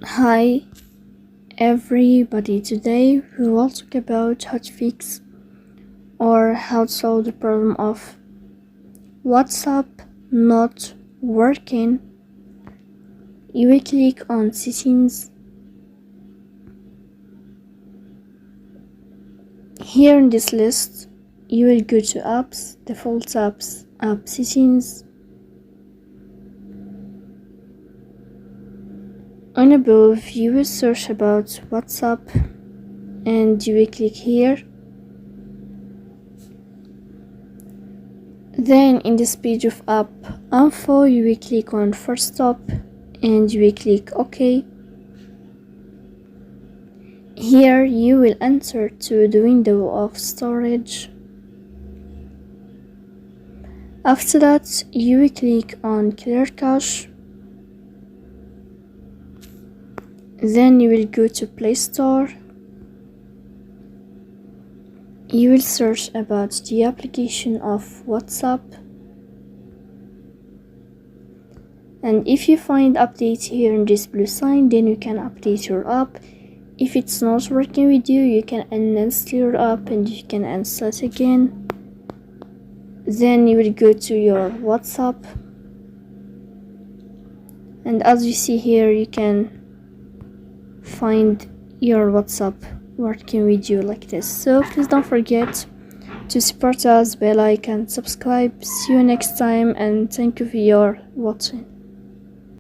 Hi everybody, today we will talk about how to fix or how to solve the problem of WhatsApp not working. You will click on settings. Here in this list you will go to apps, default apps, app settings. On above you will search about WhatsApp and you will click here. Then in this page of app info you will click on first stop and you will click OK. Here you will enter to the window of storage. After that you will click on clear cache. Then you will go to Play Store. You will search about the application of WhatsApp, and if you find update here in this blue sign, then you can update your app. If it's not working with you, you can uninstall your app and you can install it again. Then you will go to your WhatsApp, and as you see here, you can find your WhatsApp working with you like this. So please don't forget to support us by like and subscribe. See you next time, and thank you for your watching.